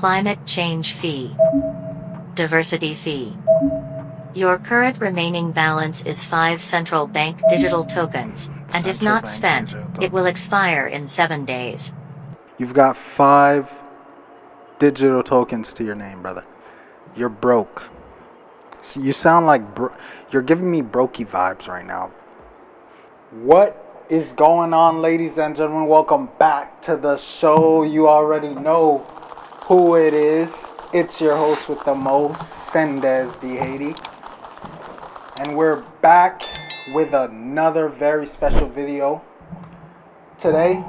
Climate change fee. Diversity fee. Your current remaining balance is 5 central bank digital tokens, and if not spent, it will expire in 7 days. You've got 5 digital tokens to your name, brother. You're broke. So you sound like you're giving me brokey vibes right now. What is going on, ladies and gentlemen? Welcome back to the show. You already know who it is. It's your host with the most, Sendesdhaiti. And we're back with another very special video. Today,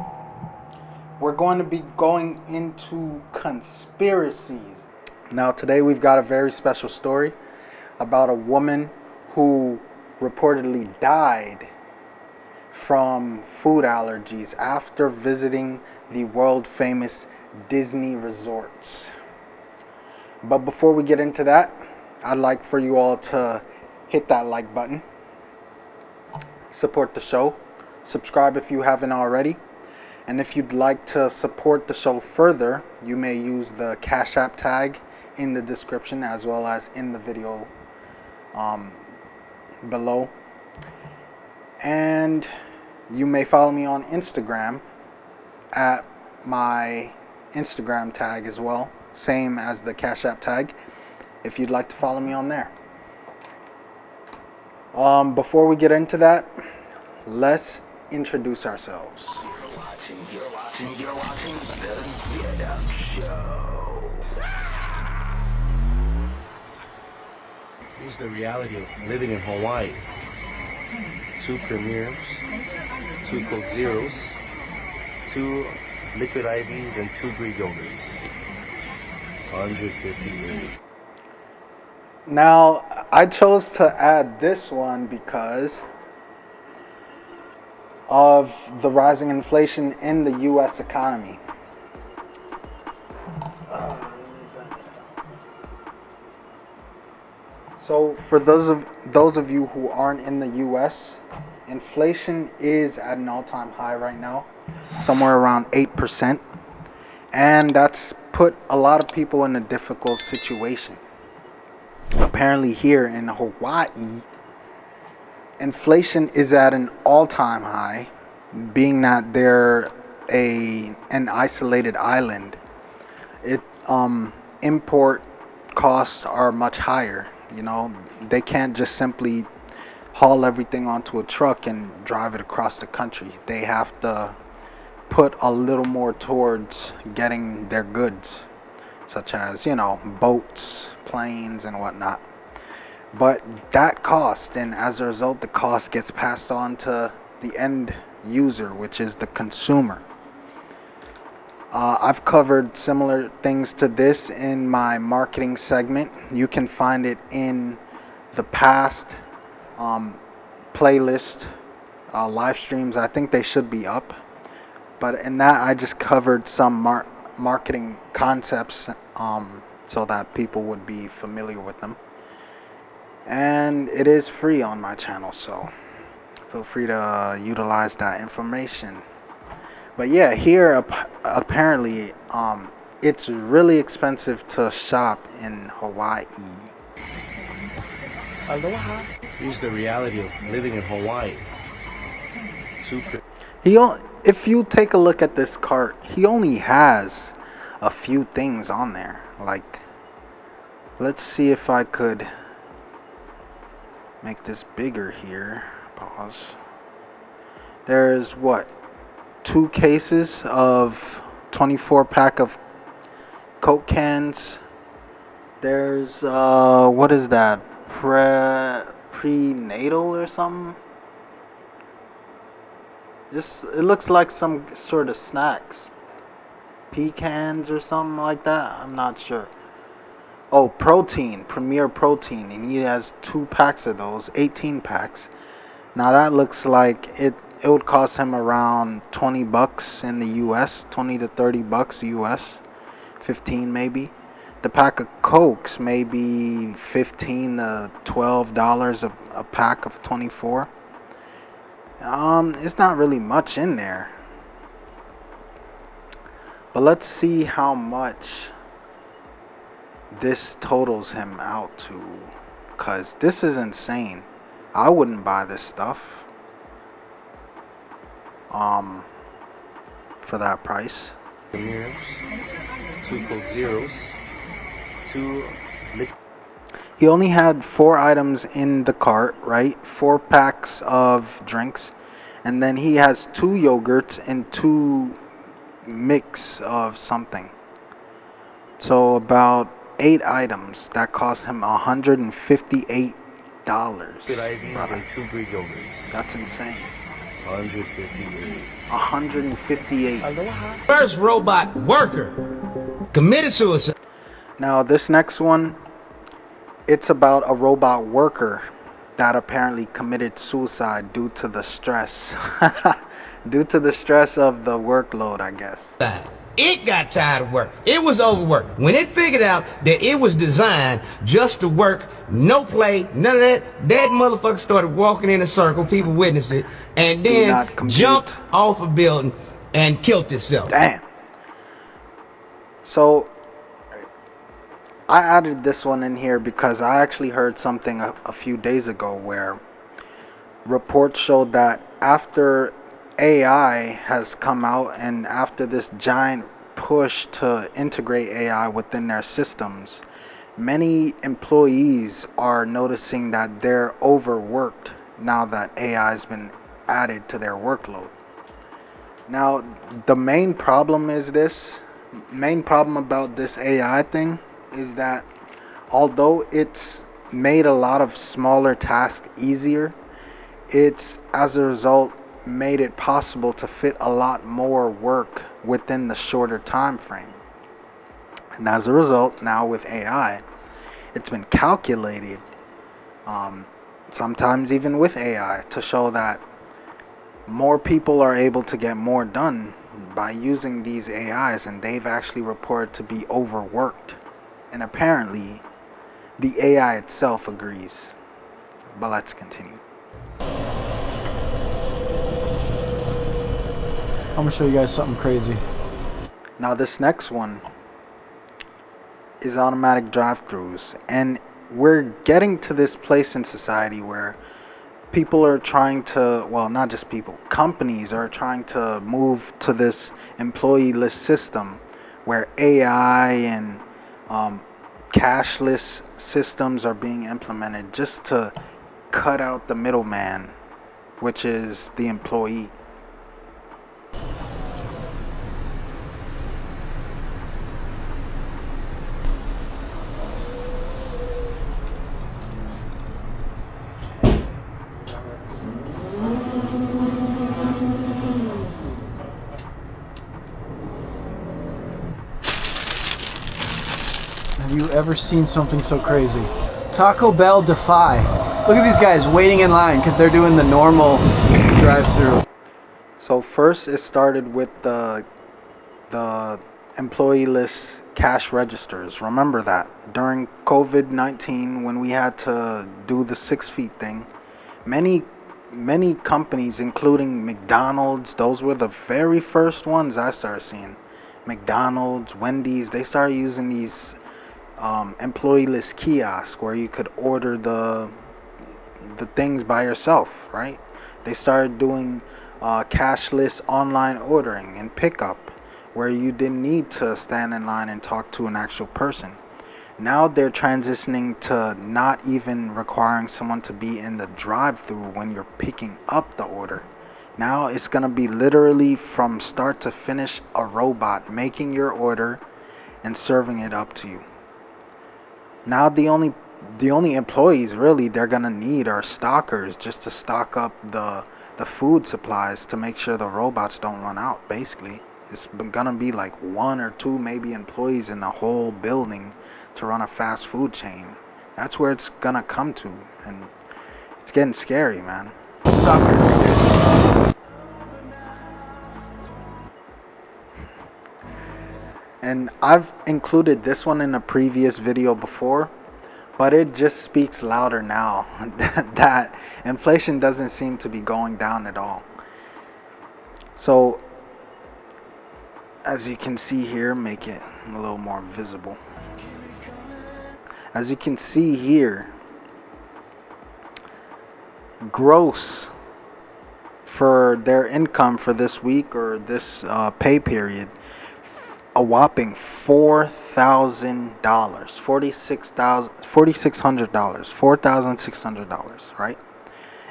we're going to be going into conspiracies. Now, today we've got a very special story about a woman who reportedly died from food allergies after visiting the world famous Disney resorts. But before we get into that, I'd like for you all to hit that like button, support the show, subscribe if you haven't already, and if you'd like to support the show further, you may use the Cash App tag in the description as well as in the video below. And you may follow me on Instagram at my Instagram tag as well, same as the Cash App tag, if you'd like to follow me on there. Before we get into that, let's introduce ourselves. You're watching Sendesdhaiti Show. This is the reality of living in Hawaii. 2 premieres, 2 Coke Zeros, 2 liquid IVs, and 2 Greek yogurts. 150 million. Now, I chose to add this one because of the rising inflation in the U.S. economy. So, for those of you who aren't in the U.S., inflation is at an all-time high right now, somewhere around 8%, and that's put a lot of people in a difficult situation. Apparently here in Hawaii, inflation is at an all-time high, being that they're an isolated island. Import costs are much higher. You know, they can't just simply haul everything onto a truck and drive it across the country. They have to put a little more towards getting their goods, such as, boats, planes, and whatnot. But that cost, and as a result, the cost gets passed on to the end user, which is the consumer. I've covered similar things to this in my marketing segment. You can find it in the past playlist, live streams. I think they should be up. But in that, I just covered some marketing concepts so that people would be familiar with them. And it is free on my channel, so feel free to utilize that information. But yeah, here apparently it's really expensive to shop in Hawaii. Aloha. This is the reality of living in Hawaii. If you take a look at this cart, he only has a few things on there. Like, let's see if I could make this bigger here. Pause. There's 2 cases of 24 pack of Coke cans. There's what is that? Prenatal or something? It looks like some sort of snacks. Pecans or something like that. I'm not sure. Oh, protein, Premier Protein, and he has 2 packs of those, 18 packs. Now that looks like it would cost him around $20 in the US, 20 to 30 bucks US, 15 maybe. The pack of Cokes maybe $15 to $12 a pack of 24. It's not really much in there. But let's see how much this totals him out to, because this is insane. I wouldn't buy this stuff for that price. Premiers, 2 Coke Zeros, 2 liquid. He only had 4 items in the cart, right? 4 packs of drinks. And then he has 2 yogurts and 2 mix of something. So about 8 items that cost him $158. Liquid IVs Brother. and 2 Greek yogurts. That's insane. 158. 158. First robot worker committed suicide. Now this next one, it's about a robot worker that apparently committed suicide due to the stress. Due to the stress of the workload, I guess. It got tired of work. It was overworked. When it figured out that it was designed just to work, no play, none of that, that motherfucker started walking in a circle. People witnessed it, and Do then not compute. jumped off a building and killed itself. Damn. So I added this one in here because I actually heard something a few days ago where reports showed that after AI has come out and after this giant push to integrate AI within their systems, many employees are noticing that they're overworked now that AI has been added to their workload. Now, the main problem about this AI thing is that although it's made a lot of smaller tasks easier, it's as a result made it possible to fit a lot more work within the shorter time frame. And as a result, now with AI, it's been calculated, sometimes even with AI, to show that more people are able to get more done by using these AIs, and they've actually reported to be overworked. And apparently, the AI itself agrees. But let's continue. I'm gonna show you guys something crazy. Now this next one is automatic drive-thrus, and we're getting to this place in society where people are trying to, well, not just people, companies are trying to move to this employee-less system where AI and cashless systems are being implemented just to cut out the middleman, which is the employee. Have you ever seen something so crazy? Taco Bell Defy. Look at these guys waiting in line because they're doing the normal drive-through. So first it started with the employee-less cash registers. Remember that during COVID-19 when we had to do the 6 feet thing, many companies, including McDonald's, those were the very first ones I started seeing. McDonald's, Wendy's, they started using these employee-less kiosks where you could order the things by yourself, right? They started doing cashless online ordering and pickup where you didn't need to stand in line and talk to an actual person. Now they're transitioning to not even requiring someone to be in the drive-thru when you're picking up the order. Now it's gonna be literally from start to finish a robot making your order and serving it up to you. Now the only employees really they're gonna need are stockers, just to stock up the food supplies to make sure the robots don't run out. Basically, it's gonna be like 1 or 2 maybe employees in the whole building to run a fast food chain. That's where it's gonna come to, and it's getting scary, man. Suckers, dude. And I've included this one in a previous video before, but it just speaks louder now that inflation doesn't seem to be going down at all. So as you can see here, make it a little more visible. As you can see here, gross for their income for this week or this pay period, a whopping $4,000, $4,600, $4,600, right?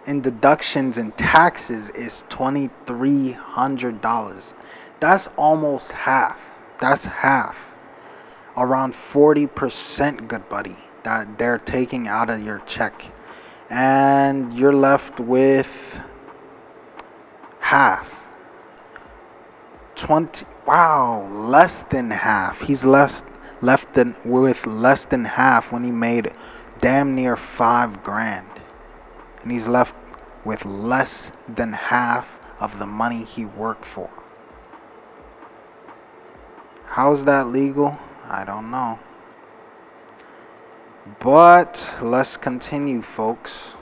And deductions and taxes is $2,300. That's almost half. That's half. Around 40%, good buddy, that they're taking out of your check. And you're left with half. 20, wow, less than half. He's left with less than half when he made damn near $5,000. And he's left with less than half of the money he worked for. How is that legal? I don't know. But let's continue, folks.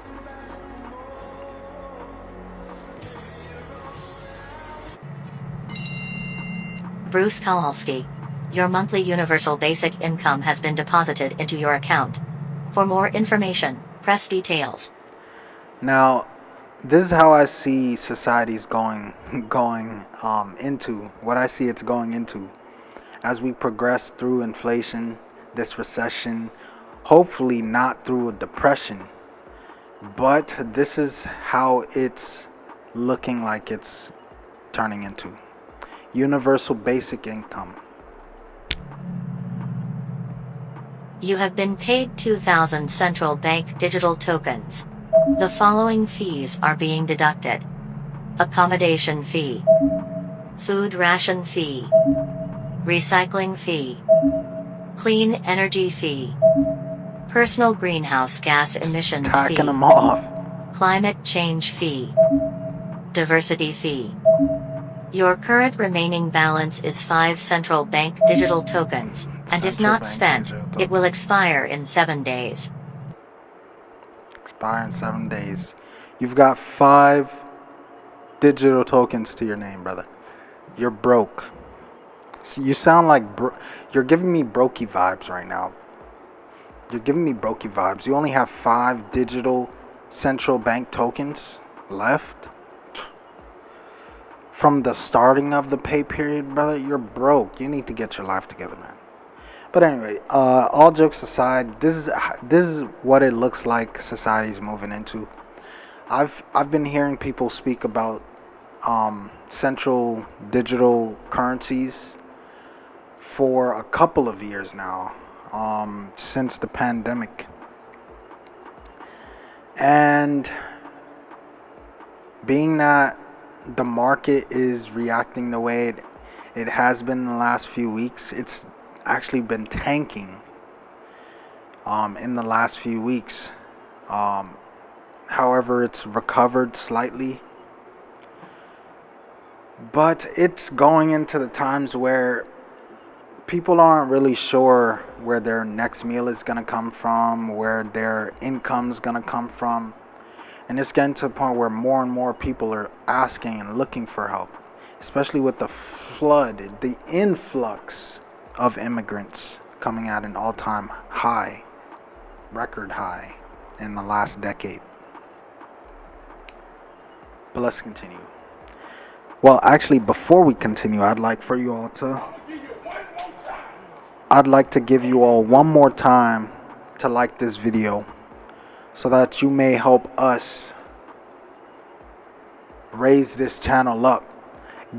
Bruce Kowalski, your monthly universal basic income has been deposited into your account. For more information, press details. Now, this is how I see society's going into what I see it's going into as we progress through inflation, this recession, hopefully not through a depression, but this is how it's looking like it's turning into. Universal basic income. You have been paid 2,000 central bank digital tokens. The following fees are being deducted: accommodation fee, food ration fee, recycling fee, clean energy fee, personal greenhouse gas emissions fee, Tacking them off. climate change fee, diversity fee. Your current remaining balance is 5 central bank digital tokens, and if not spent, it will expire in 7 days. Expire in 7 days. You've got 5 digital tokens to your name, brother. You're broke. See, you sound like you're giving me brokey vibes right now. You're giving me brokey vibes. You only have 5 digital central bank tokens left from the starting of the pay period, brother. You're broke. You need to get your life together, man. But anyway, all jokes aside, this is what it looks like society's moving into. I've been hearing people speak about central digital currencies for a couple of years now, since the pandemic. And being that the market is reacting the way it has been in the last few weeks, it's actually been tanking in the last few weeks. However, it's recovered slightly. But it's going into the times where people aren't really sure where their next meal is going to come from, where their income's going to come from. And it's getting to the point where more and more people are asking and looking for help, especially with the influx of immigrants coming at an all-time high, record high in the last decade. But let's continue. Well, actually, before we continue, I'd like to give you all one more time to like this video so that you may help us raise this channel up.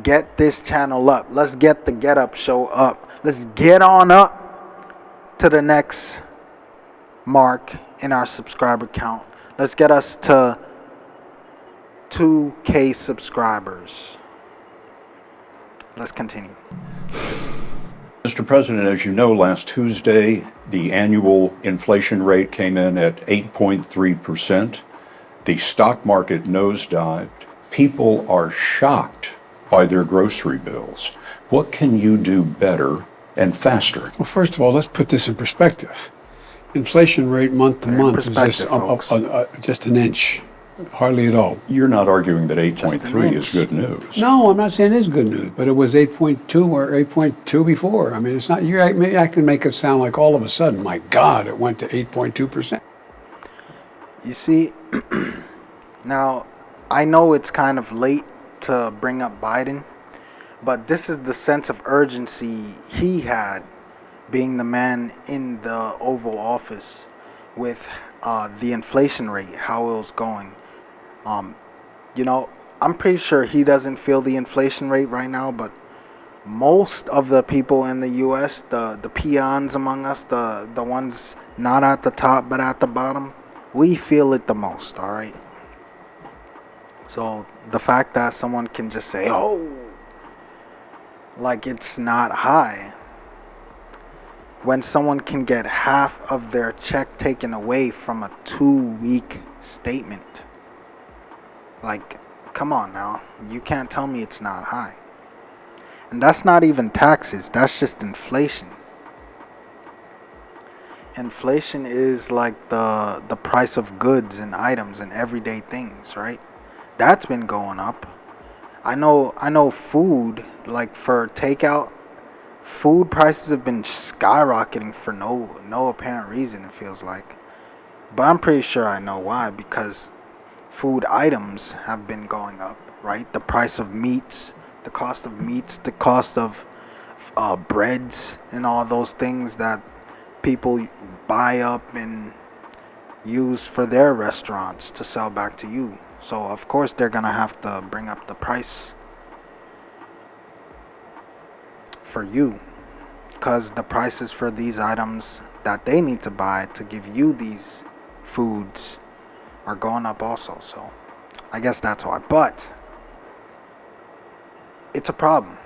Get this channel up. Let's get the Get Up Show up. Let's get on up to the next mark in our subscriber count. Let's get us to 2K subscribers. Let's continue. Mr. President, as you know, last Tuesday, the annual inflation rate came in at 8.3%. The stock market nosedived. People are shocked by their grocery bills. What can you do better and faster? Well, first of all, let's put this in perspective. Inflation rate month to month is just an inch. Hardly at all. You're not arguing that Just an 8.3 is inch. good news. No, I'm not saying it's good news, but it was 8.2 or 8.2 before. I mean, it's not, maybe I can make it sound like all of a sudden, my God, it went to 8.2%. You see, now, I know it's kind of late to bring up Biden, but this is the sense of urgency he had being the man in the Oval Office with the inflation rate, how it was going. You know, I'm pretty sure he doesn't feel the inflation rate right now, but most of the people in the U.S., the peons among us, the ones not at the top but at the bottom, we feel it the most, all right? So the fact that someone can just say, oh, like it's not high, when someone can get half of their check taken away from a 2-week statement. Like, come on now. You can't tell me it's not high. And that's not even taxes. That's just inflation. Inflation is like the price of goods and items and everyday things, right? That's been going up. I know food, like for takeout, food prices have been skyrocketing for no apparent reason, it feels like. But I'm pretty sure I know why, because food items have been going up, right? The price of meats, the cost of breads and all those things that people buy up and use for their restaurants to sell back to you. So of course they're gonna have to bring up the price for you, because the prices for these items that they need to buy to give you these foods are going up also. So I guess that's why. But it's a problem.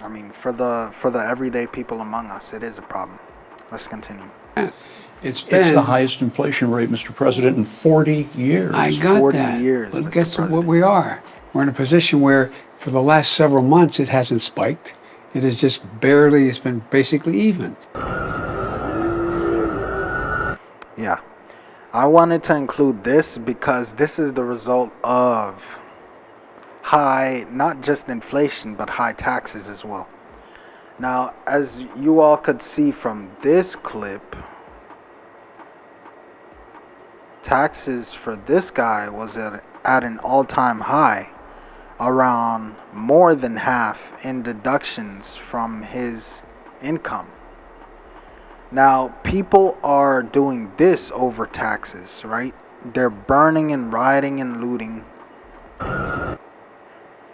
I mean, for the everyday people among us, it is a problem. Let's continue. It's been. It's the highest inflation rate, Mr. President, in 40 years. I got 40 that. years, But Mr. guess what President. we are? We're in a position where for the last several months it hasn't spiked. It is just barely, it's been basically even. Yeah. I wanted to include this because this is the result of high, not just inflation, but high taxes as well. Now, as you all could see from this clip, taxes for this guy was at an all-time high, around more than half in deductions from his income. Now, people are doing this over taxes, right? They're burning and rioting and looting,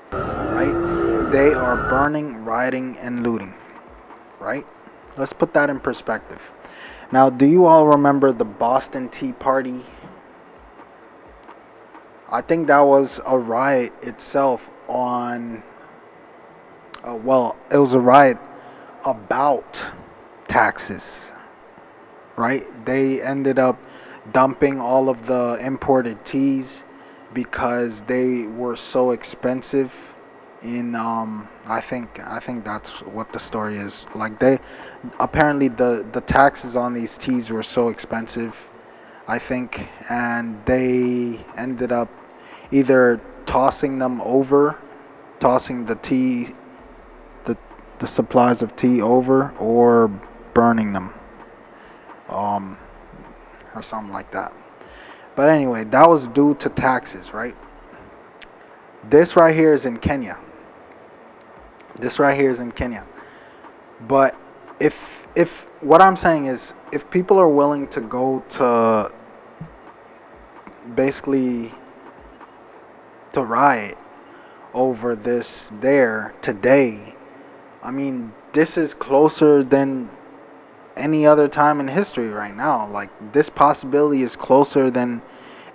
right? They are burning, rioting, and looting, right? Let's put that in perspective. Now, do you all remember the Boston Tea Party? I think that was a riot itself on, it was a riot about taxes, right? They ended up dumping all of the imported teas because they were so expensive in, I think that's what the story is. Like, they, apparently the taxes on these teas were so expensive, I think, and they ended up either tossing the tea, the supplies of tea over, or burning them, or something like that. But anyway, that was due to taxes, right? This right here is in Kenya. But if what I'm saying is, if people are willing to go to basically to riot over this there today, I mean, this is closer than any other time in history right now. Like, this possibility is closer than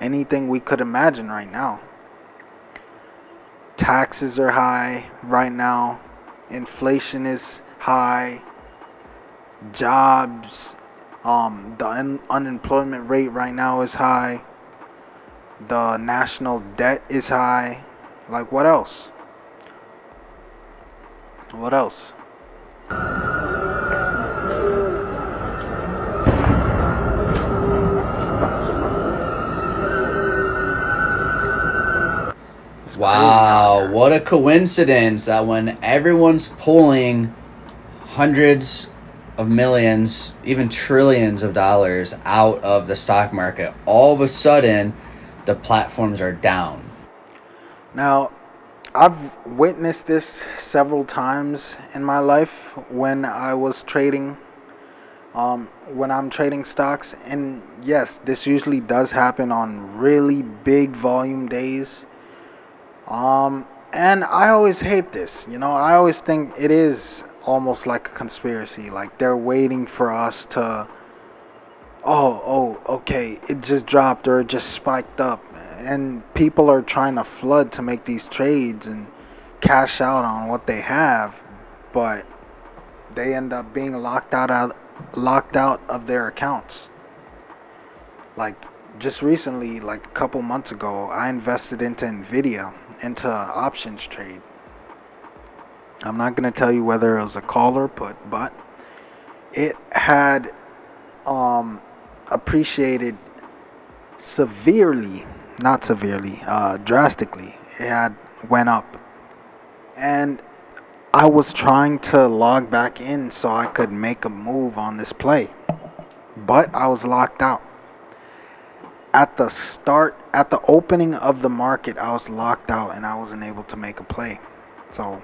anything we could imagine right now. Taxes are high right now. Inflation is high. Jobs, the unemployment rate right now is high. The national debt is high. Like, what else? What else? Wow, what a coincidence that when everyone's pulling hundreds of millions, even trillions of dollars out of the stock market, all of a sudden the platforms are down. Now, I've witnessed this several times in my life when I was trading, when I'm trading stocks. And yes, this usually does happen on really big volume days. And I always hate this. I always think it is almost like a conspiracy. Like they're waiting for us to, okay, it just dropped or it just spiked up. And people are trying to flood to make these trades and cash out on what they have, but they end up being locked out of their accounts. Like just recently, like a couple months ago, I invested into Nvidia, into options trade. I'm not going to tell you whether it was a call or put, but it had appreciated severely, not severely, drastically. It had went up. And I was trying to log back in so I could make a move on this play, but I was locked out. At the opening of the market, I was locked out and I wasn't able to make a play. So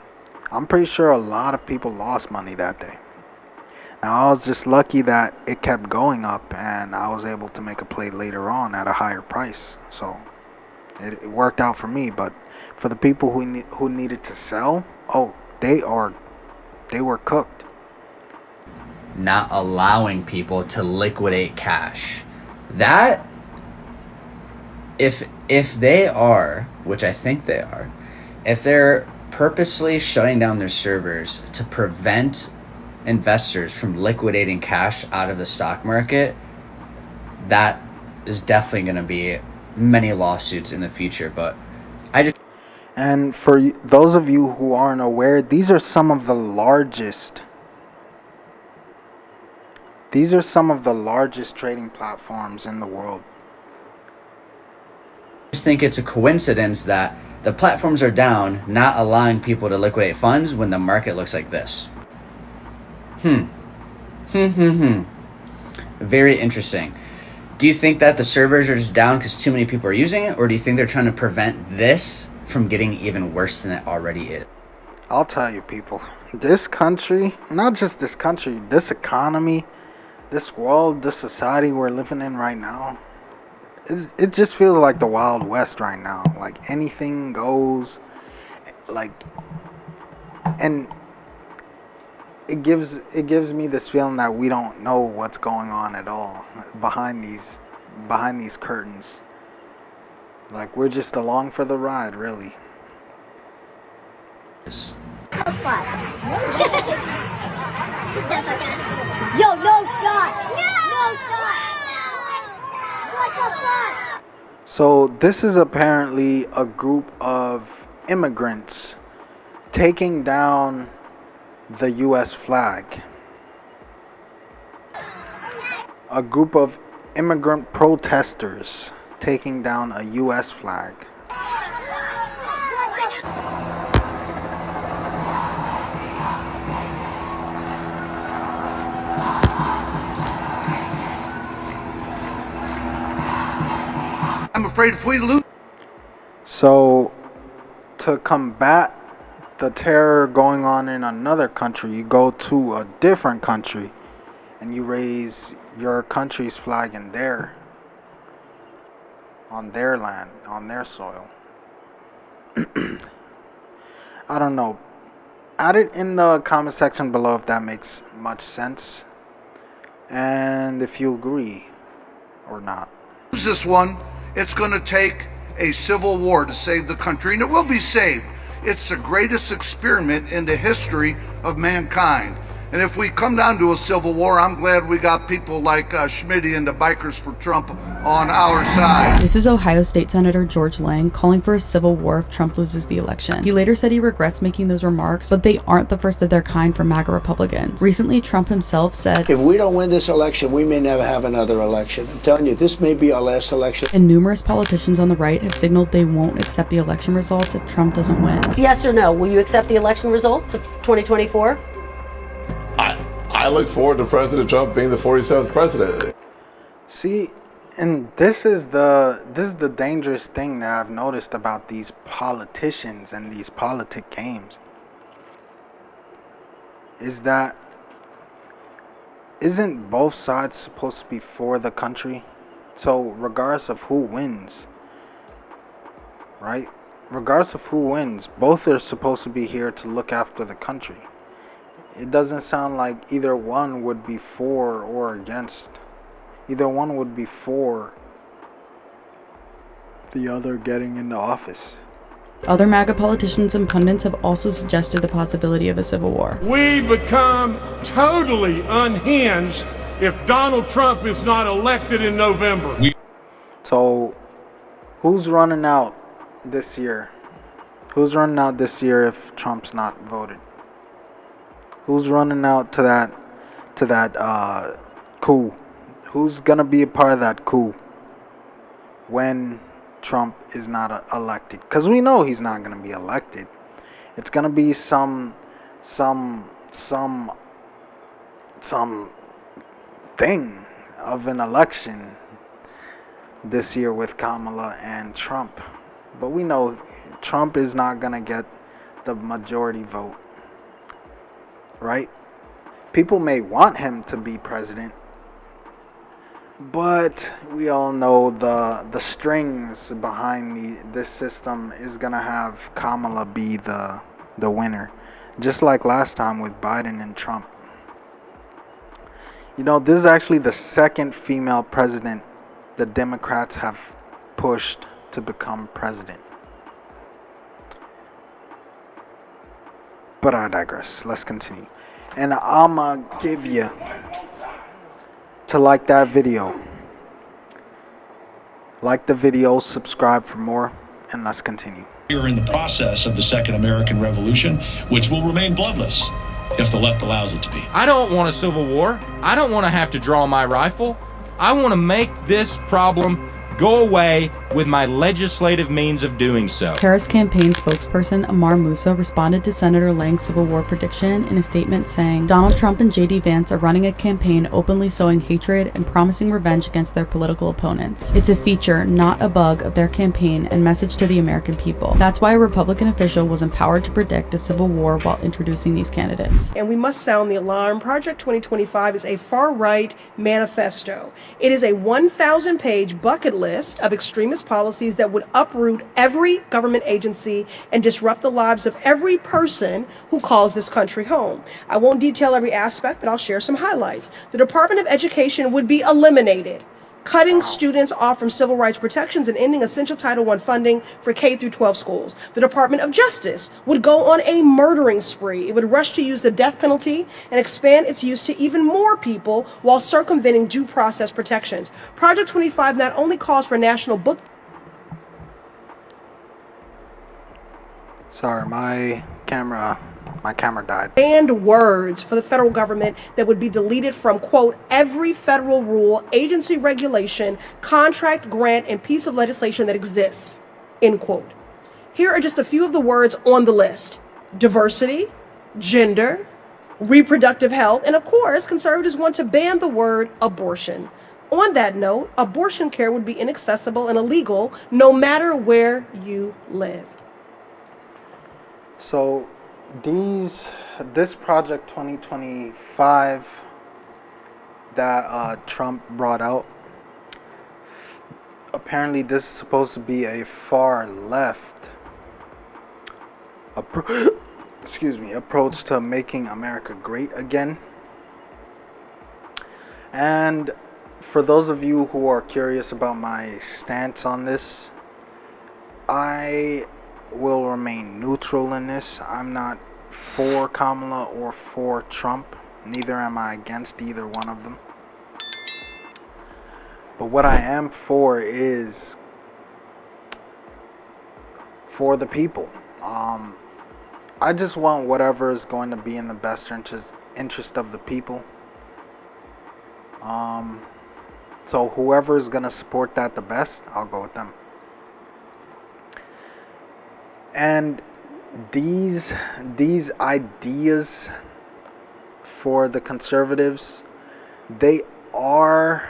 I'm pretty sure a lot of people lost money that day. Now, I was just lucky that it kept going up and I was able to make a play later on at a higher price. So it worked out for me. But for the people who needed to sell, they were cooked. Not allowing people to liquidate cash. That, if they are, which I think they are, if they're purposely shutting down their servers to prevent investors from liquidating cash out of the stock market, that is definitely going to be many lawsuits in the future. But and for those of you who aren't aware, these are some of the largest trading platforms in the world. I just think it's a coincidence that the platforms are down, not allowing people to liquidate funds when the market looks like this. Very interesting. Do you think that the servers are just down because too many people are using it, or do you think they're trying to prevent this from getting even worse than it already is? I'll tell you, people, this country, not just this country, this economy, this world, this society we're living in right now, it just feels like the Wild West right now. Like anything goes. And it gives me this feeling that we don't know what's going on at all behind these curtains. Like we're just along for the ride, really. Yo, no shot! No shot! What the fuck? So this is apparently a group of immigrants taking down the U.S. flag. A group of immigrant protesters taking down a U.S. flag. I'm afraid if we lose. So, to combat the terror going on in another country, you go to a different country and you raise your country's flag on their land, on their soil. I don't know. Add it in the comment section below if that makes much sense, and if you agree or not. This one, it's going to take a civil war to save the country, and it will be saved. It's the greatest experiment in the history of mankind. And if we come down to a civil war, I'm glad we got people like Schmitty and the Bikers for Trump on our side. This is Ohio State Senator George Lang calling for a civil war if Trump loses the election. He later said he regrets making those remarks, but they aren't the first of their kind for MAGA Republicans. Recently, Trump himself said, "If we don't win this election, we may never have another election. I'm telling you, this may be our last election." And numerous politicians on the right have signaled they won't accept the election results if Trump doesn't win. Yes or no? Will you accept the election results of 2024? I look forward to President Trump being the 47th president. See, and this is the dangerous thing that I've noticed about these politicians and these politic games. Is that isn't both sides supposed to be for the country? So regardless of who wins, right? Regardless of who wins, both are supposed to be here to look after the country. It doesn't sound like either one would be for or against. Either one would be for the other getting into office. Other MAGA politicians and pundits have also suggested the possibility of a civil war. We become totally unhinged if Donald Trump is not elected in November. So, who's running out this year? Who's running out this year if Trump's not voted? Who's running out to that coup? Who's gonna be a part of that coup when Trump is not elected? Because we know he's not gonna be elected. It's gonna be some thing of an election this year with Kamala and Trump. But we know Trump is not gonna get the majority vote, right? People may want him to be president, but we all know the strings behind this system is gonna have Kamala be the winner, just like last time with Biden and Trump. You know, this is actually the second female president the Democrats have pushed to become president. But I digress. Let's continue. And I'ma give you to like that video. Like the video, subscribe for more, and let's continue. We are in the process of the Second American Revolution, which will remain bloodless if the left allows it to be. I don't want a civil war. I don't want to have to draw my rifle. I want to make this problem go away with my legislative means of doing so. Harris campaign spokesperson Amar Musa responded to Senator Lang's civil war prediction in a statement saying, Donald Trump and J.D. Vance are running a campaign openly sowing hatred and promising revenge against their political opponents. It's a feature, not a bug, of their campaign and message to the American people. That's why a Republican official was empowered to predict a civil war while introducing these candidates. And we must sound the alarm. Project 2025 is a far-right manifesto. It is a 1,000-page bucket list of extremist policies that would uproot every government agency and disrupt the lives of every person who calls this country home. I won't detail every aspect, but I'll share some highlights. The Department of Education would be eliminated, cutting students off from civil rights protections and ending essential Title I funding for K through 12 schools. The Department of Justice would go on a murdering spree. It would rush to use the death penalty and expand its use to even more people while circumventing due process protections. Project 25 not only calls for national book... Sorry, my camera died. Banned words for the federal government that would be deleted from, quote, every federal rule, agency regulation, contract, grant, and piece of legislation that exists, end quote. Here are just a few of the words on the list: diversity, gender, reproductive health, and of course, conservatives want to ban the word abortion. On that note, abortion care would be inaccessible and illegal no matter where you live. So this Project 2025 that Trump brought out, apparently this is supposed to be a far left approach to making America great again. And for those of you who are curious about my stance on this, I will remain neutral in this. I'm not for Kamala or for Trump. Neither am I against either one of them. But what I am for is for the people. I just want whatever is going to be in the best interest of the people. So whoever is going to support that the best, I'll go with them. And these ideas for the conservatives, they are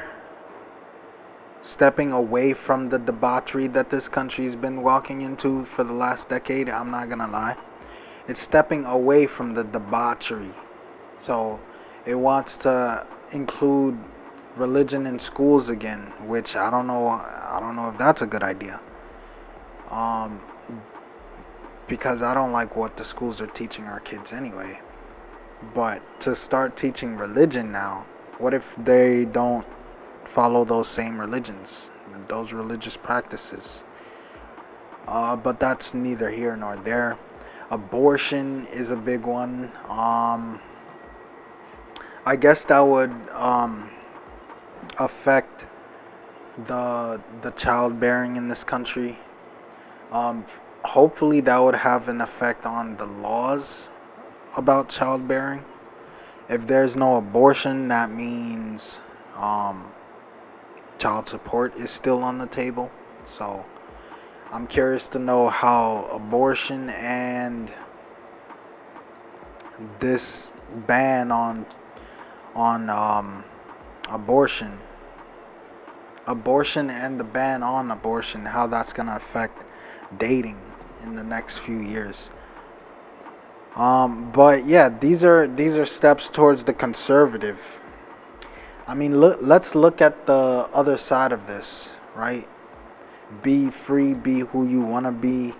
stepping away from the debauchery that this country's been walking into for the last decade. I'm not gonna lie. It's stepping away from the debauchery. So it wants to include religion in schools again, which I don't know if that's a good idea. Because I don't like what the schools are teaching our kids anyway. But to start teaching religion now, what if they don't follow those same religions, those religious practices? But that's neither here nor there. Abortion is a big one. I guess that would affect the childbearing in this country. Hopefully that would have an effect on the laws about childbearing. If there's no abortion, that means child support is still on the table. So I'm curious to know how abortion and this ban on abortion and the ban on abortion, how that's going to affect dating in the next few years. But yeah, these are steps towards the conservative. I mean, let's look at the other side of this, right? Be free, be who you want to be,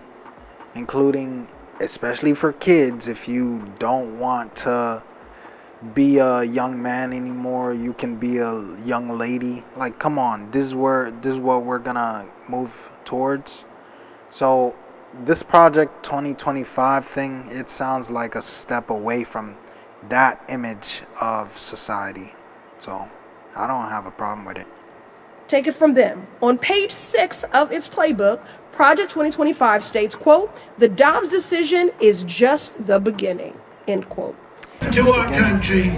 including, especially for kids, if you don't want to be a young man anymore, you can be a young lady. Like, come on, this is what we're gonna move towards. So this Project 2025 thing, it sounds like a step away from that image of society. So I don't have a problem with it. Take it from them. On page 6 of its playbook, Project 2025 states, quote, "The Dobbs decision is just the beginning," end quote. To our country,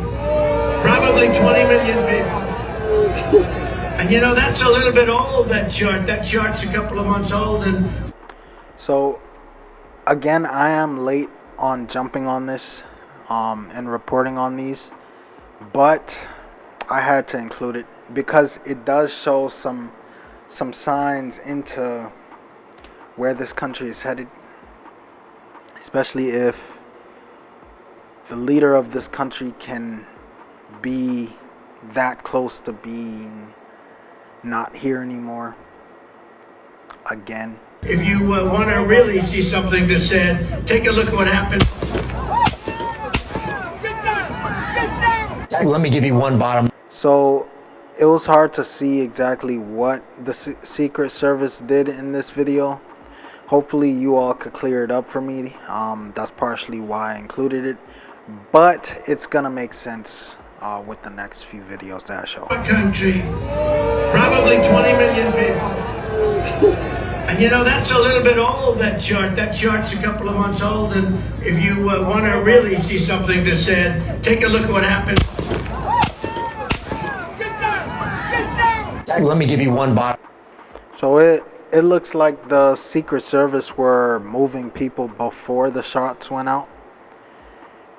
probably 20 million people. And you know, that's a little bit old, that chart. That chart's a couple of months old. And so again, I am late on jumping on this and reporting on these, but I had to include it because it does show some signs into where this country is headed, especially if the leader of this country can be that close to being not here anymore again. if you want to really see something that said, take a look at what happened. Let me give you one bottom. So it was hard to see exactly what the Secret Service did in this video. Hopefully you all could clear it up for me. That's partially why I included it, but it's gonna make sense with the next few videos that I show. Country, probably 20 million people. And you know, that's a little bit old, that chart. That chart's a couple of months old. And if you want to really see something that said, take a look at what happened. Let me give you one bottom. So it looks like the Secret Service were moving people before the shots went out.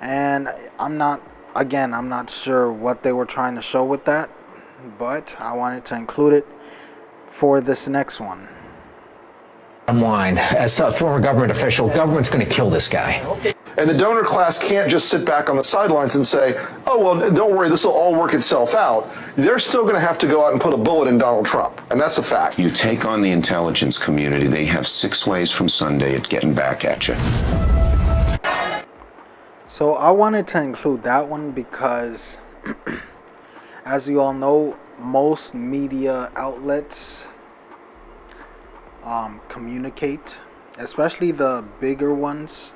And I'm not sure what they were trying to show with that, but I wanted to include it for this next one. Wine. As a former government official, government's going to kill this guy. And the donor class can't just sit back on the sidelines and say, oh, well, don't worry, this will all work itself out. They're still going to have to go out and put a bullet in Donald Trump. And that's a fact. You take on the intelligence community, they have 6 ways from Sunday at getting back at you. So I wanted to include that one because, as you all know, most media outlets communicate, especially the bigger ones.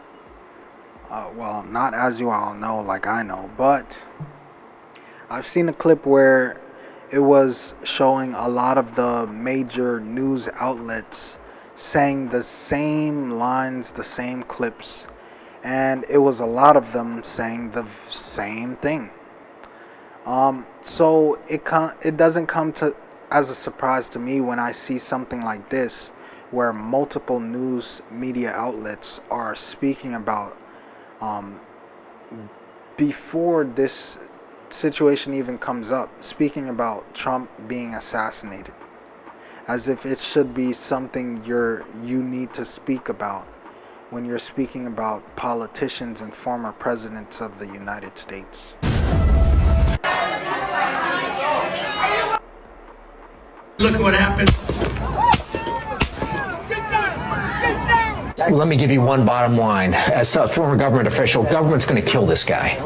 Well, not as you all know, like I know, but I've seen a clip where it was showing a lot of the major news outlets saying the same lines, the same clips, and it was a lot of them saying the same thing. So it doesn't come to as a surprise to me when I see something like this, where multiple news media outlets are speaking about before this situation even comes up, speaking about Trump being assassinated, as if it should be something you need to speak about when you're speaking about politicians and former presidents of the United States. Look what happened. Let me give you one bottom line. As a former government official, government's going to kill this guy.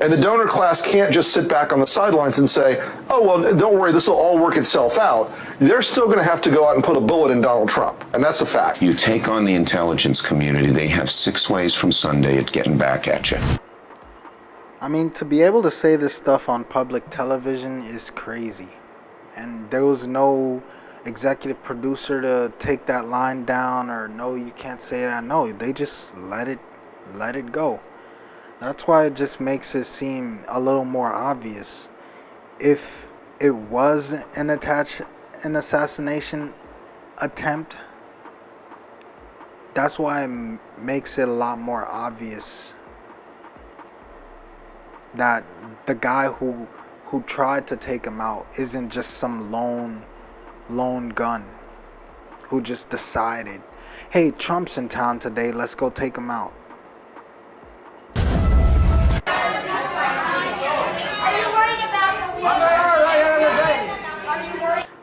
And the donor class can't just sit back on the sidelines and say, oh, well, don't worry, this will all work itself out. They're still going to have to go out and put a bullet in Donald Trump. And that's a fact. You take on the intelligence community, they have 6 ways from Sunday at getting back at you. I mean, to be able to say this stuff on public television is crazy. And there was no executive producer to take that line down, or no, you can't say that. No, they just let it go. That's why it just makes it seem a little more obvious. If it was an assassination attempt, that's why it makes it a lot more obvious that the guy who tried to take him out isn't just some lone gun who just decided, hey, Trump's in town today, let's go take him out.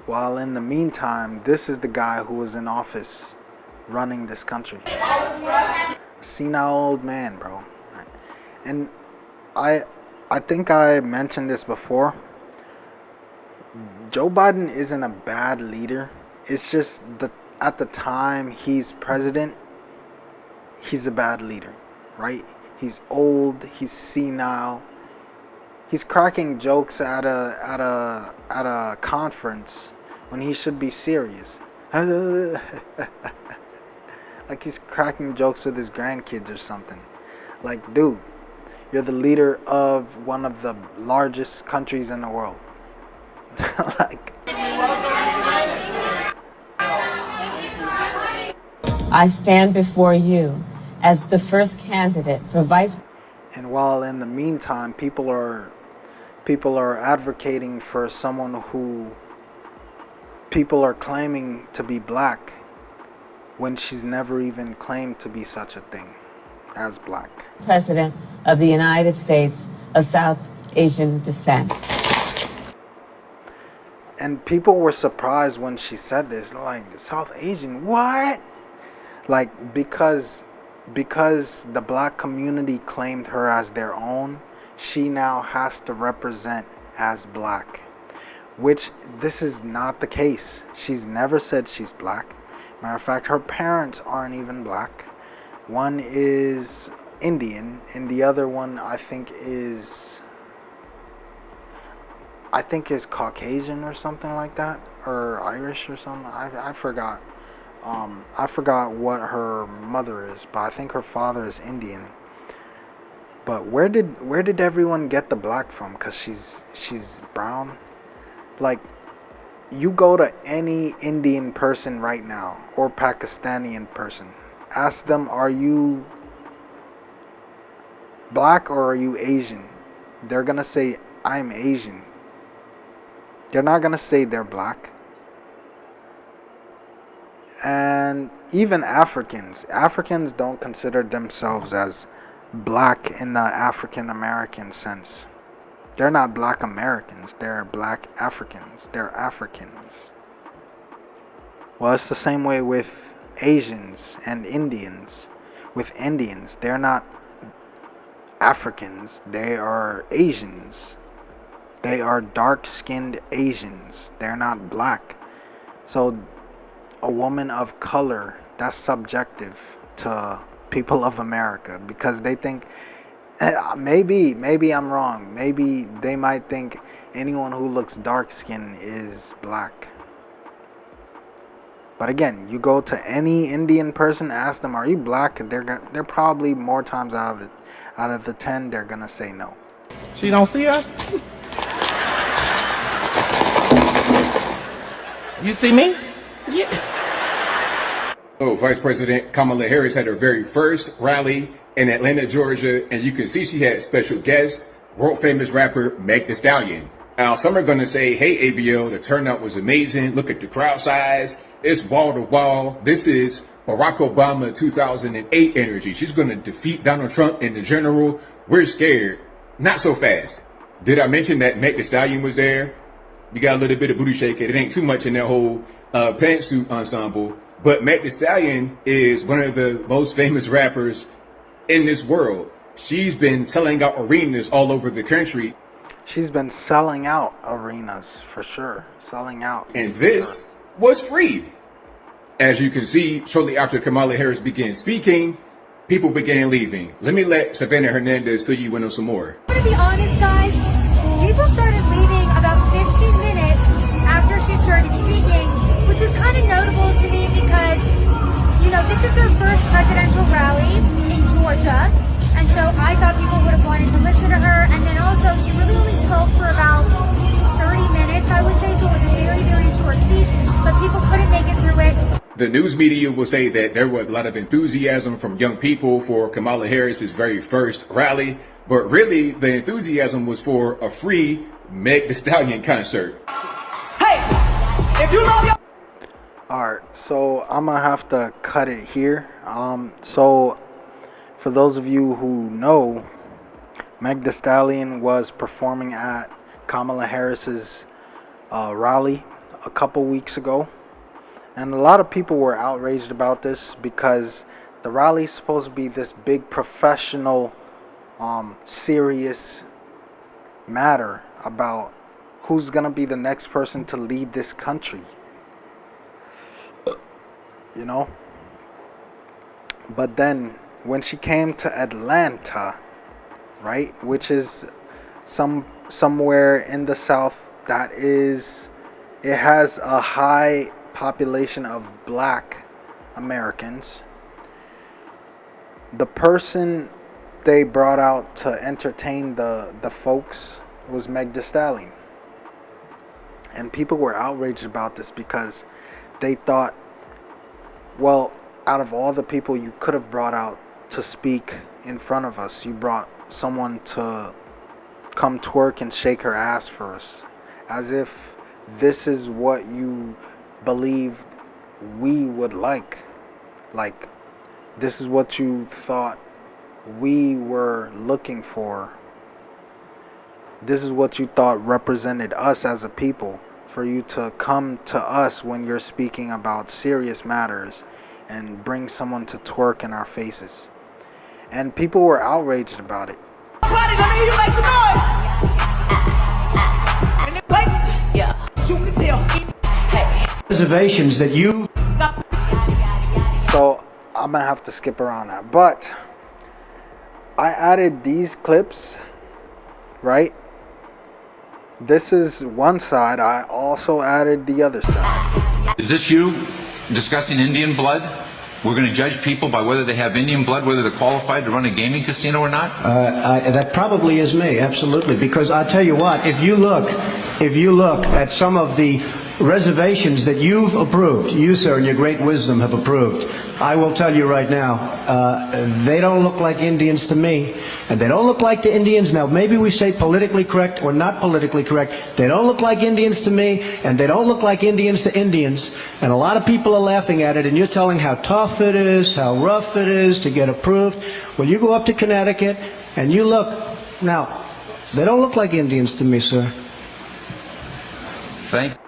While in the meantime, this is the guy who was in office running this country. A senile old man, bro. And I think I mentioned this before. Joe Biden isn't a bad leader. It's just that at the time he's president, he's a bad leader, right? He's old, he's senile. He's cracking jokes at a conference when he should be serious. Like he's cracking jokes with his grandkids or something. Like, dude, you're the leader of one of the largest countries in the world. Like, I stand before you as the first candidate for vice. And while in the meantime, people are advocating for someone who people are claiming to be black when she's never even claimed to be such a thing as black. President of the United States of South Asian descent. And people were surprised when she said this, like, South Asian, what? Like, because the black community claimed her as their own, she now has to represent as black. Which, this is not the case. She's never said she's black. Matter of fact, her parents aren't even black. One is Indian, and the other one I think is Caucasian or something like that, or Irish or something. I forgot. I forgot what her mother is, but I think her father is Indian. But where did everyone get the black from? Cause she's brown. Like, you go to any Indian person right now or Pakistani person, ask them, are you black or are you Asian? They're gonna say, I'm Asian. They're not gonna say they're black. And even Africans don't consider themselves as black in the African American sense. They're not black Americans, they're black Africans. They're Africans. Well, it's the same way with Asians and Indians. With Indians, they're not Africans, they are Asians. They are dark-skinned Asians. They're not black. So a woman of color, that's subjective to people of America, because they think Maybe I'm wrong. Maybe they might think anyone who looks dark skinned is black. But again, you go to any Indian person, ask them, "Are you black?" They're probably more times out of the 10, they're gonna say no. She don't see us? You see me? Yeah. So Vice President Kamala Harris had her very first rally in Atlanta, Georgia, and you can see she had special guest, world famous rapper Meg Thee Stallion. Now some are gonna say, "Hey ABL, the turnout was amazing. Look at the crowd size. It's wall to wall. This is Barack Obama 2008 energy. She's gonna defeat Donald Trump in the general. We're scared. Not so fast." Did I mention that Meg Thee Stallion was there? You got a little bit of booty shaking. It ain't too much in that whole pantsuit ensemble. But Meg Thee Stallion is one of the most famous rappers in this world. She's been selling out arenas all over the country. She's been selling out arenas for sure. Selling out. And this was free. As you can see, shortly after Kamala Harris began speaking, people began leaving. Let me let Savannah Hernandez fill you in on some more. To be honest, guys, people started leaving about 15 minutes after she started speaking, which was kind of notable to me because, you know, this is her first presidential rally in Georgia, and so I thought people would have wanted to listen to her, and then also she really only spoke for about 30 minutes, I would say, so it was a very, very short speech, but people couldn't make it through it. The news media will say that there was a lot of enthusiasm from young people for Kamala Harris's very first rally, but really the enthusiasm was for a free Meg Thee Stallion concert. Hey, if you love your... Alright, so I'm gonna have to cut it here. So for those of you who know, Meg Thee Stallion was performing at Kamala Harris's rally a couple weeks ago. And a lot of people were outraged about this because the rally is supposed to be this big professional, serious matter about who's going to be the next person to lead this country. You know? But then when she came to Atlanta, right, which is somewhere in the South that is, it has a high population of black Americans, the person they brought out to entertain the folks was Meg Thee Stallion. And people were outraged about this because they thought, well, out of all the people you could have brought out to speak in front of us, you brought someone to come twerk and shake her ass for us, as if this is what you believed we would like this is what you thought we were looking for, this is what you thought represented us as a people, for you to come to us when you're speaking about serious matters and bring someone to twerk in our faces. And people were outraged about it. Reservations that you... So I'm gonna have to skip around that, but I added these clips, right? This is one side. I also added the other side. Is this you discussing Indian blood? We're going to judge people by whether they have Indian blood, whether they're qualified to run a gaming casino or not? That probably is me, absolutely. Because I tell you what, if you look at some of the reservations that you've approved, you, sir, in your great wisdom have approved, I will tell you right now, they don't look like Indians to me. And they don't look like the Indians. Now, maybe we say politically correct or not politically correct. They don't look like Indians to me, and they don't look like Indians to Indians. And a lot of people are laughing at it, and you're telling how tough it is, how rough it is to get approved. Well, you go up to Connecticut, and you look. Now, they don't look like Indians to me, sir. Thank you.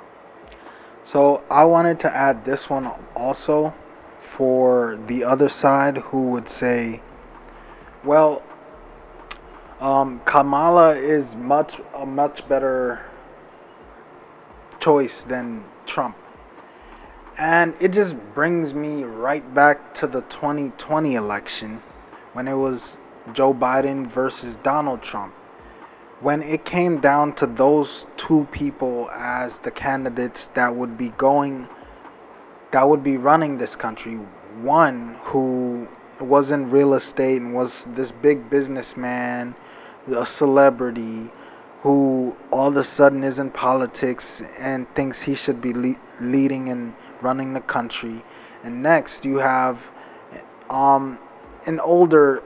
So I wanted to add this one also for the other side who would say, well, Kamala is a much better choice than Trump. And it just brings me right back to the 2020 election when it was Joe Biden versus Donald Trump. When it came down to those two people as the candidates that would be running this country, one who was in real estate and was this big businessman, a celebrity, who all of a sudden is in politics and thinks he should be leading and running the country. And next you have an older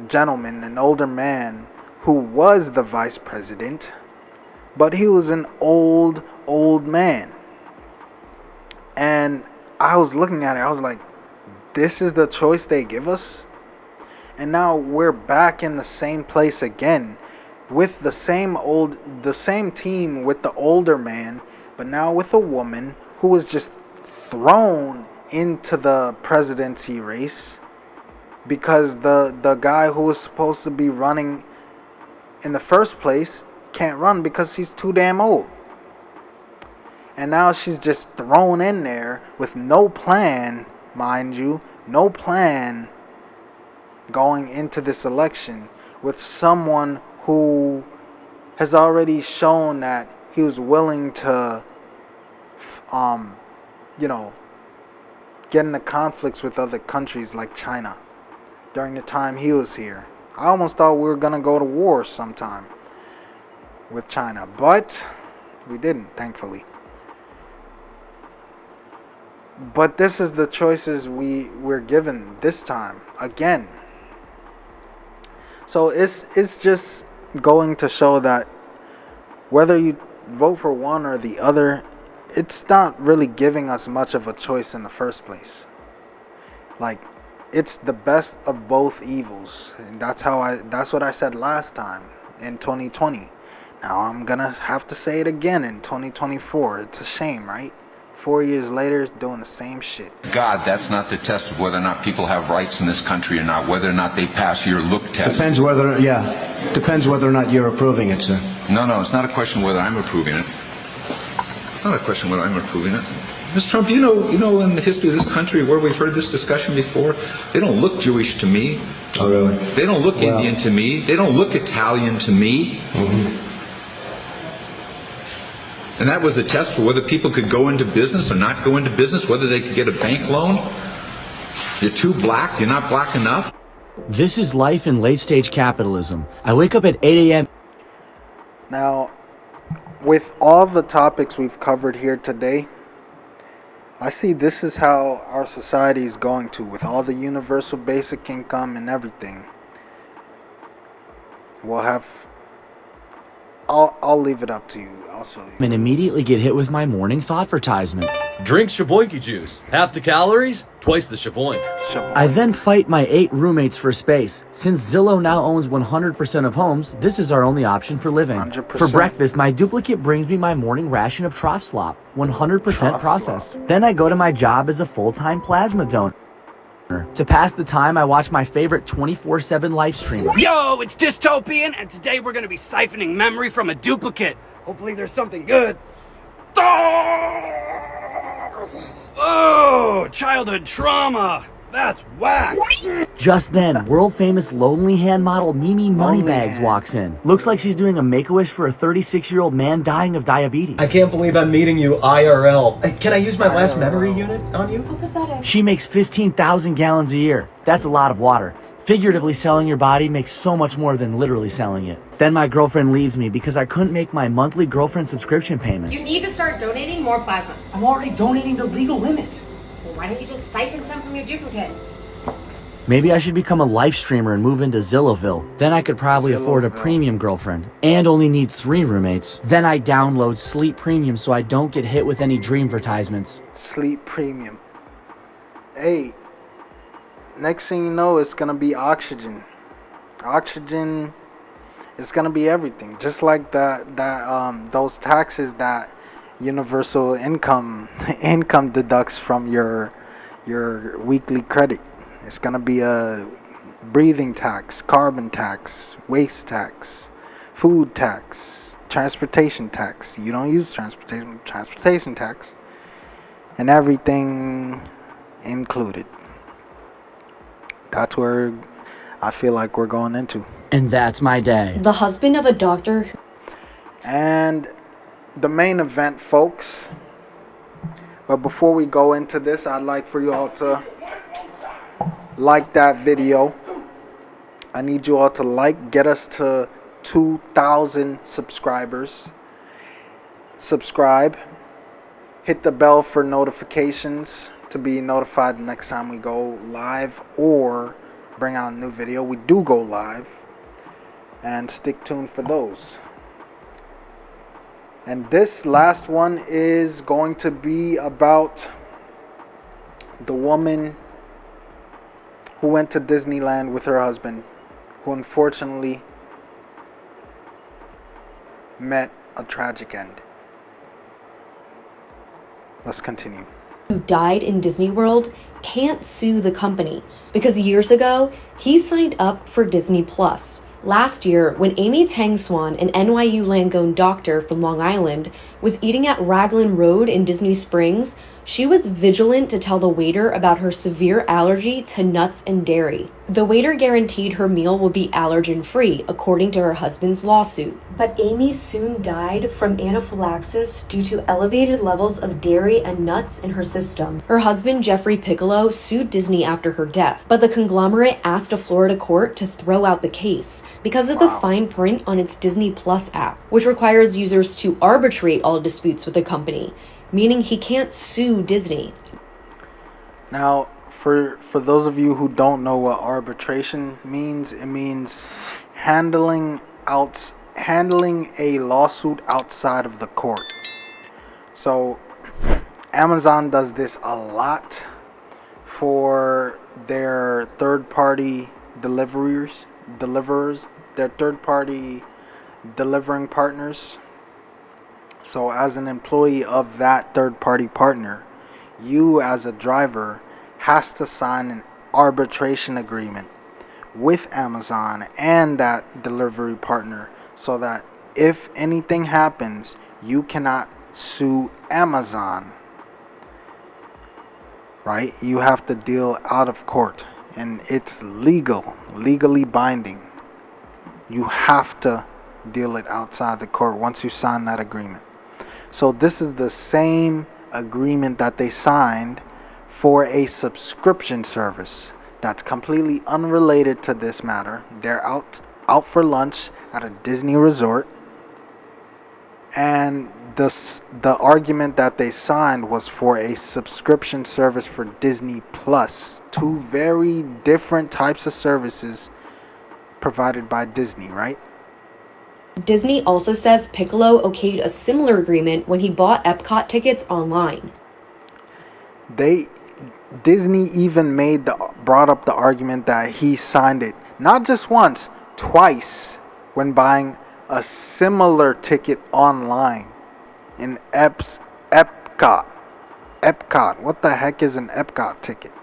gentleman, an older man who was the vice president, but he was an old man. And I was looking at it, I was like, this is the choice they give us? And now we're back in the same place again with the same team with the older man, but now with a woman who was just thrown into the presidency race because the guy who was supposed to be running in the first place can't run because he's too damn old. And now she's just thrown in there with no plan, mind you, no plan going into this election with someone who has already shown that he was willing to, get into conflicts with other countries like China during the time he was here. I almost thought we were going to go to war sometime with China, but we didn't, thankfully. But this is the choices we're given this time, again. So it's just going to show that whether you vote for one or the other, it's not really giving us much of a choice in the first place. Like, it's the best of both evils. And that's what I said last time in 2020. Now I'm gonna have to say it again in 2024. It's a shame, right? 4 years later, doing the same shit. God, that's not the test of whether or not people have rights in this country or not, whether or not they pass your look test. Depends whether or not you're approving it, sir. No, it's not a question whether I'm approving it. It's not a question whether I'm approving it. Mr. Trump, you know in the history of this country where we've heard this discussion before, they don't look Jewish to me. Oh, really? They don't look Indian to me. They don't look Italian to me. Mm-hmm. And that was a test for whether people could go into business or not go into business, whether they could get a bank loan. You're too black, you're not black enough. This is life in late-stage capitalism. I wake up at 8 a.m. Now, with all the topics we've covered here today, I see this is how our society is going to, with all the universal basic income and everything. We'll have... I'll leave it up to you. I'll show you. And immediately get hit with my morning thought-advertisement. Drink Shaboinky juice. Half the calories, twice the shaboink. I then fight my 8 roommates for space. Since Zillow now owns 100% of homes, this is our only option for living. 100%. For breakfast, my duplicate brings me my morning ration of trough slop, 100% processed. Then I go to my job as a full-time plasma donor. To pass the time, I watch my favorite 24/7 live stream. Yo, it's Dystopian, and today we're gonna be siphoning memory from a duplicate. Hopefully there's something good. Oh, childhood trauma. That's whack. Just then, world-famous Lonely Hand model Mimi Moneybags walks in. Looks like she's doing a make-a-wish for a 36-year-old man dying of diabetes. I can't believe I'm meeting you IRL. Can I use my last memory unit on you? How pathetic. She makes 15,000 gallons a year. That's a lot of water. Figuratively selling your body makes so much more than literally selling it. Then my girlfriend leaves me because I couldn't make my monthly girlfriend subscription payment. You need to start donating more plasma. I'm already donating the legal limit. Well, why don't you just siphon some from your duplicate? Maybe I should become a live streamer and move into Zillowville. Then I could probably afford a premium girlfriend and only need 3 roommates. Then I download Sleep Premium so I don't get hit with any dream advertisements. Sleep Premium. Hey, next thing you know, it's gonna be oxygen. Oxygen is gonna be everything. Just like those taxes that universal income deducts from your weekly credit. It's gonna be a breathing tax, carbon tax, waste tax, food tax, transportation tax. You don't use transportation tax, and everything included. That's where I feel like we're going into. And that's my day. The husband of a doctor. And the main event, folks. But before we go into this, I'd like for you all to like that video. I need you all to get us to 2,000 subscribers. Subscribe. Hit the bell for notifications to be notified the next time we go live or bring out a new video. We do go live. And stick tuned for those. And this last one is going to be about the woman who went to Disneyland with her husband, who unfortunately met a tragic end. Let's continue. Who died in Disney World can't sue the company because years ago he signed up for Disney Plus. Last year, when Amy Tang Swan, an NYU Langone doctor from Long Island, was eating at Raglan Road in Disney Springs, she was vigilant to tell the waiter about her severe allergy to nuts and dairy. The waiter guaranteed her meal would be allergen-free, according to her husband's lawsuit. But Amy soon died from anaphylaxis due to elevated levels of dairy and nuts in her system. Her husband, Jeffrey Piccolo, sued Disney after her death, but the conglomerate asked a Florida court to throw out the case because of the fine print on its Disney Plus app, which requires users to arbitrate all disputes with the company, meaning he can't sue Disney. Now, for those of you who don't know what arbitration means, it means handling a lawsuit outside of the court. So Amazon does this a lot for their third-party deliverers, their third-party delivering partners. So as an employee of that third-party partner, you as a driver has to sign an arbitration agreement with Amazon and that delivery partner so that if anything happens, you cannot sue Amazon. Right? You have to deal out of court, and it's legally binding. You have to deal it outside the court once you sign that agreement. So this is the same agreement that they signed for a subscription service that's completely unrelated to this matter. They're out for lunch at a Disney resort, and the argument that they signed was for a subscription service for Disney Plus. Two very different types of services provided by Disney, right? Disney also says Piccolo okayed a similar agreement when he bought Epcot tickets online. Disney even brought up the argument that he signed it not just once, twice when buying a similar ticket online in Epcot. Epcot. What the heck is an Epcot ticket?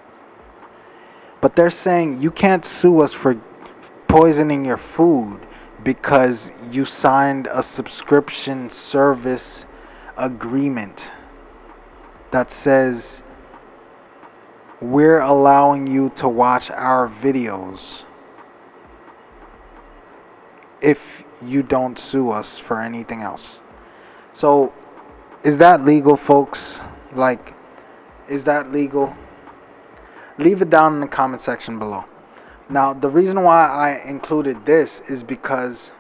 But they're saying you can't sue us for poisoning your food because you signed a subscription service agreement that says we're allowing you to watch our videos if you don't sue us for anything else. So, is that legal, folks? Like, is that legal? Leave it down in the comment section below. Now, the reason why I included this is because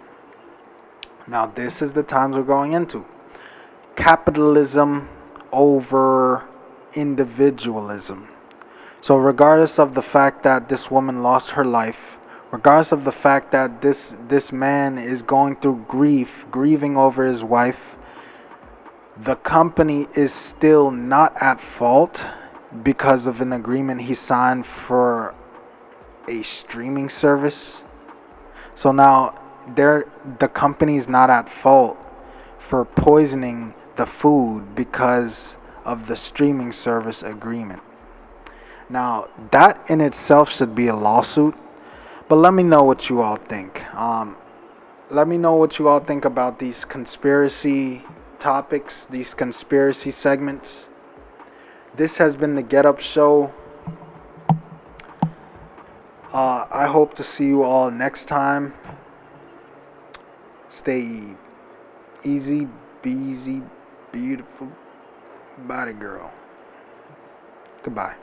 now this is the times we're going into. Capitalism over individualism. So regardless of the fact that this woman lost her life, regardless of the fact that this man is going through grieving over his wife, the company is still not at fault because of an agreement he signed for a streaming service. So now the company is not at fault for poisoning the food because of the streaming service agreement. Now that in itself should be a lawsuit, but let me know what you all think. Let me know what you all think about these conspiracy topics, these conspiracy segments. This has been the Get Up Show. I hope to see you all next time. Stay easy, beasy, beautiful body girl. Goodbye.